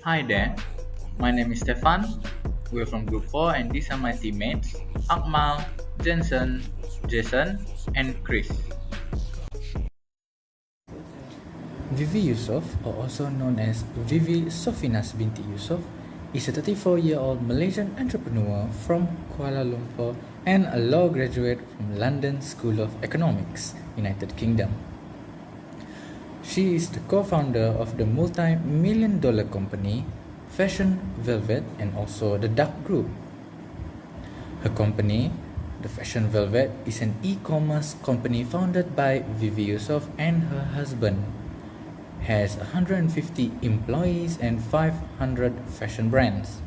Hi there, my name is Stefan. We're from Group 4 and these are my teammates Akmal, Jensen, Jason, and Chris. Vivy Yusof, or also known as Vivy Sofinas binti Yusof, is a 34-year-old Malaysian entrepreneur from Kuala Lumpur and a law graduate from London School of Economics, United Kingdom. She is the co-founder of the multi-million dollar company Fashion Velvet and also the Duck Group. Her company, the Fashion Velvet, is an e-commerce company founded by Vivy Yusof and her husband. Has 150 employees and 500 fashion brands.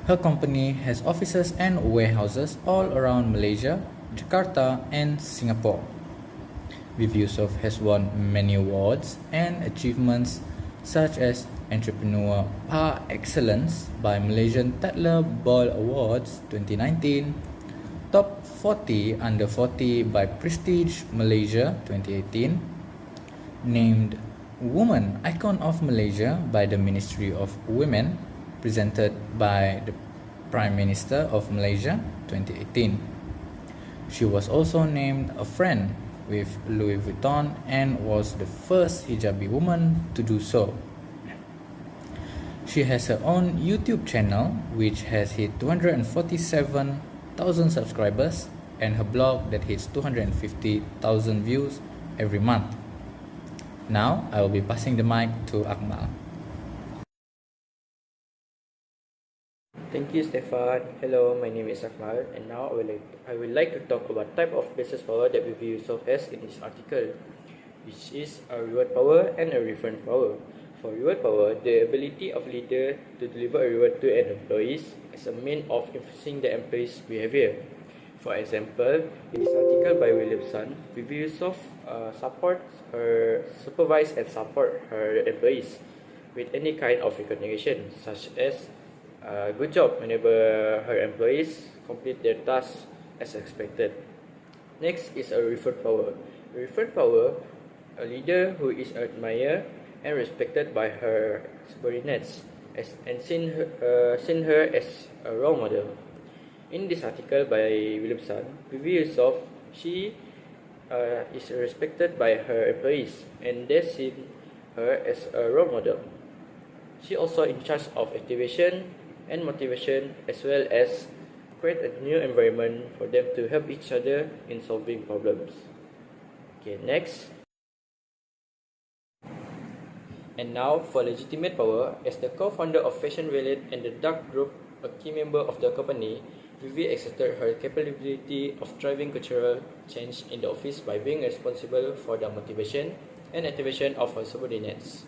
Her company has offices and warehouses all around Malaysia, Jakarta, and Singapore. Vivy Yusof has won many awards and achievements such as Entrepreneur Par Excellence by Malaysian Tatler Ball Awards 2019, Top 40 Under 40 by Prestige Malaysia 2018, named Woman Icon of Malaysia by the Ministry of Women, presented by the Prime Minister of Malaysia 2018. She was also named a friend with Louis Vuitton and was the first hijabi woman to do so. She has her own YouTube channel which has hit 247,000 subscribers and her blog that hits 250,000 views every month. Now, I will be passing the mic to Akmal. Thank you, Stefan. Hello, my name is Akmal, and now I would like to talk about type of business power that Vivy Yusof has in this article, which is a reward power and a refund power. For reward power, the ability of leader to deliver a reward to an employees as a means of influencing the employees' behavior. For example, in this article by Williamson, Vivy Yusof supervise and support her employees with any kind of recognition, such as good job whenever her employees complete their tasks as expected. Next is a referred power. Referred power, a leader who is admired and respected by her subordinates and seen her as a role model. In this article by Williamson, Vivy Yusof, she is respected by her employees and they see her as a role model. She also in charge of activation and motivation as well as create a new environment for them to help each other in solving problems. Okay, next. And now for legitimate power, as the co-founder of Fashion Violet and the Duck Group, a key member of the company, Vivy exerted her capability of driving cultural change in the office by being responsible for the motivation and activation of her subordinates.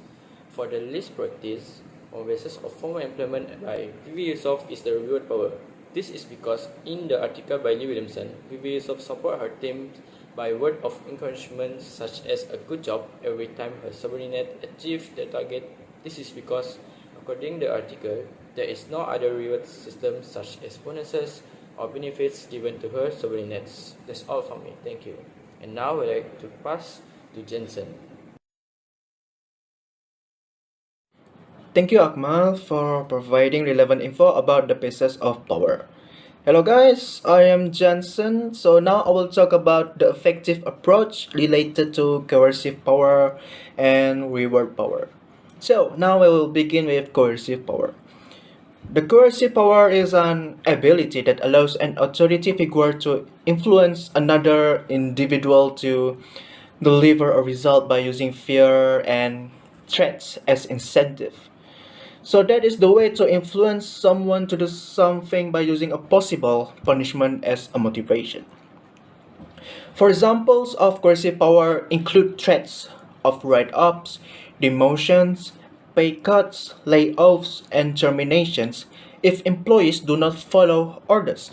For the least practice, on basis of formal employment by Vivy Yusof is the reward power. This is because in the article by Lee Williamson, Vivy Yusof support her team by word of encouragement such as a good job every time her subordinate achieve the target. This is because, according to the article, there is no other reward system such as bonuses or benefits given to her subordinates. That's all from me. Thank you. And now I would like to pass to Jensen. Thank you, Akmal, for providing relevant info about the basis of power. Hello guys, I am Jensen. So now I will talk about the effective approach related to coercive power and reward power. So now I will begin with coercive power. The coercive power is an ability that allows an authority figure to influence another individual to deliver a result by using fear and threats as incentive. So that is the way to influence someone to do something by using a possible punishment as a motivation. For examples of coercive power include threats of write-ups, demotions, pay cuts, layoffs, and terminations if employees do not follow orders.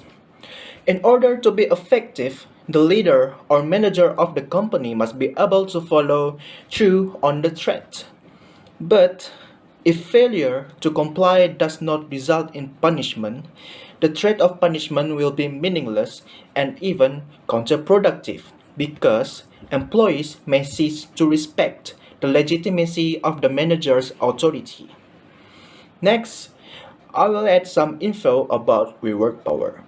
In order to be effective, the leader or manager of the company must be able to follow through on the threat. But if failure to comply does not result in punishment, the threat of punishment will be meaningless and even counterproductive because employees may cease to respect the legitimacy of the manager's authority. Next, I will add some info about reward power.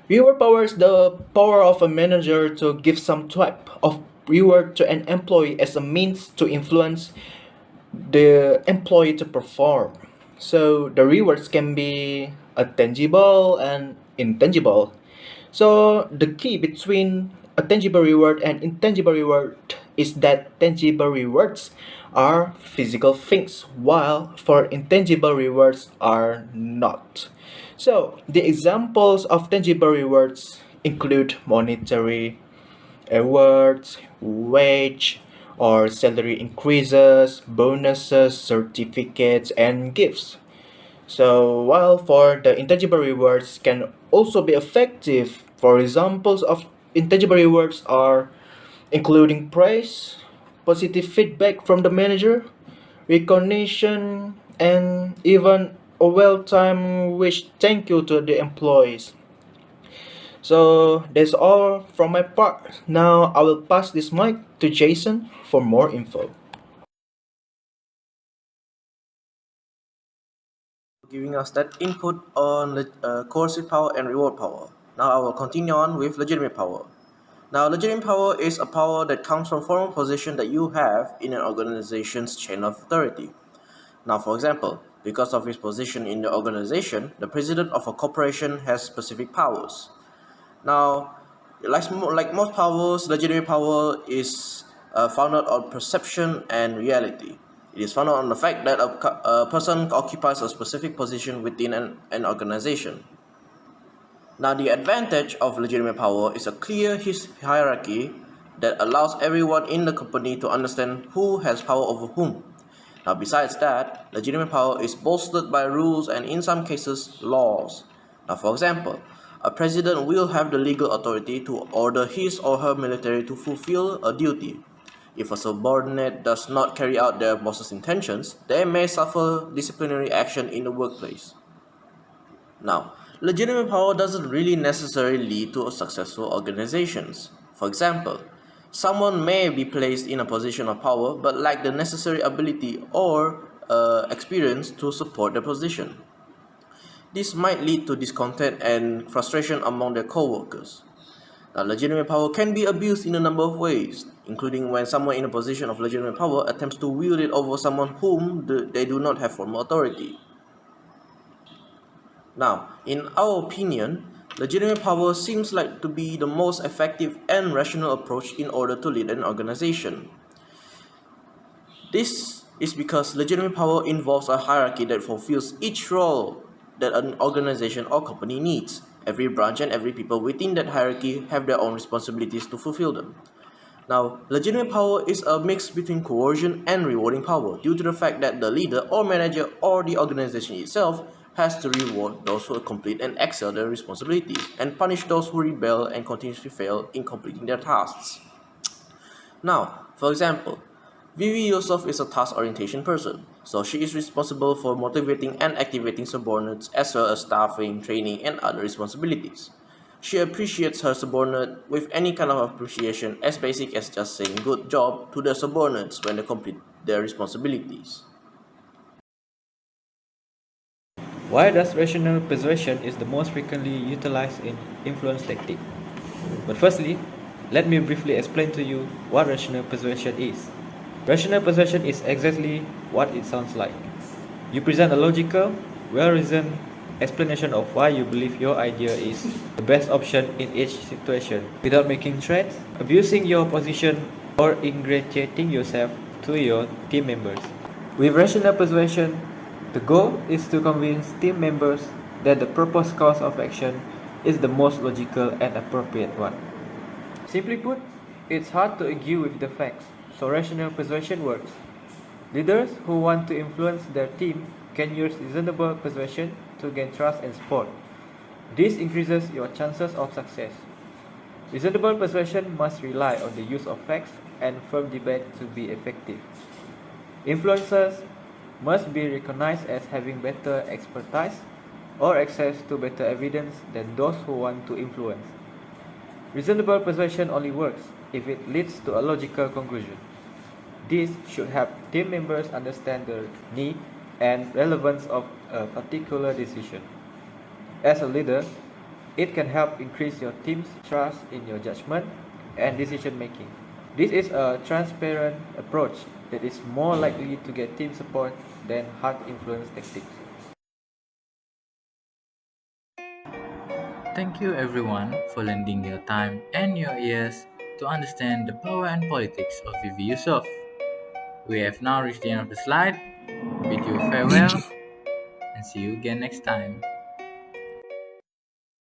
Reward power is the power of a manager to give some type of reward to an employee as a means to influence the employee to perform. So the rewards can be a tangible and intangible. So the key between a tangible reward and intangible reward is that tangible rewards are physical things, while for intangible rewards are not. So the examples of tangible rewards include monetary awards, wage or salary increases, bonuses, certificates, and gifts. So, while for the intangible rewards can also be effective, for examples of intangible rewards are including praise, positive feedback from the manager, recognition, and even a well-timed wish thank you to the employees. So that's all from my part. Now I will pass this mic to Jason for more info. Giving us that input on coercive power and reward power. Now I will continue on with legitimate power. Now, legitimate power is a power that comes from formal position that you have in an organization's chain of authority. Now, for example, because of his position in the organization, the president of a corporation has specific powers. Now, like most powers, legitimate power is founded on perception and reality. It is founded on the fact that a person occupies a specific position within an organization. Now, the advantage of legitimate power is a clear hierarchy that allows everyone in the company to understand who has power over whom. Now, besides that, legitimate power is bolstered by rules and, in some cases, laws. Now, for example, a president will have the legal authority to order his or her military to fulfill a duty. If a subordinate does not carry out their boss's intentions, they may suffer disciplinary action in the workplace. Now, legitimate power doesn't really necessarily lead to successful organizations. For example, someone may be placed in a position of power but lack the necessary ability or experience to support the position. This might lead to discontent and frustration among their co-workers. Now, legitimate power can be abused in a number of ways, including when someone in a position of legitimate power attempts to wield it over someone whom they do not have formal authority. Now, in our opinion, legitimate power seems like to be the most effective and rational approach in order to lead an organization. This is because legitimate power involves a hierarchy that fulfills each role that an organization or company needs. Every branch and every people within that hierarchy have their own responsibilities to fulfill them. Now, legitimate power is a mix between coercion and rewarding power due to the fact that the leader or manager or the organization itself has to reward those who complete and excel their responsibilities and punish those who rebel and continuously fail in completing their tasks. Now, for example, Vivy Yusof is a task orientation person, so she is responsible for motivating and activating subordinates as well as staffing, training, and other responsibilities. She appreciates her subordinate with any kind of appreciation as basic as just saying good job to their subordinates when they complete their responsibilities. Why does rational persuasion is the most frequently utilized in influence tactic? But firstly, let me briefly explain to you what rational persuasion is. Rational persuasion is exactly what it sounds like. You present a logical, well-reasoned explanation of why you believe your idea is the best option in each situation without making threats, abusing your position, or ingratiating yourself to your team members. With rational persuasion, the goal is to convince team members that the proposed course of action is the most logical and appropriate one. Simply put, it's hard to argue with the facts, so rational persuasion works. Leaders who want to influence their team can use reasonable persuasion to gain trust and support. This increases your chances of success. Reasonable persuasion must rely on the use of facts and firm debate to be effective. Influencers must be recognized as having better expertise or access to better evidence than those who want to influence. Reasonable persuasion only works if it leads to a logical conclusion. This should help team members understand the need and relevance of a particular decision. As a leader, it can help increase your team's trust in your judgment and decision making. This is a transparent approach that is more likely to get team support than hard influence tactics. Thank you everyone for lending your time and your ears to understand the power and politics of Vivy Yusof. We have now reached the end of the slide. Bid you farewell and see you again next time.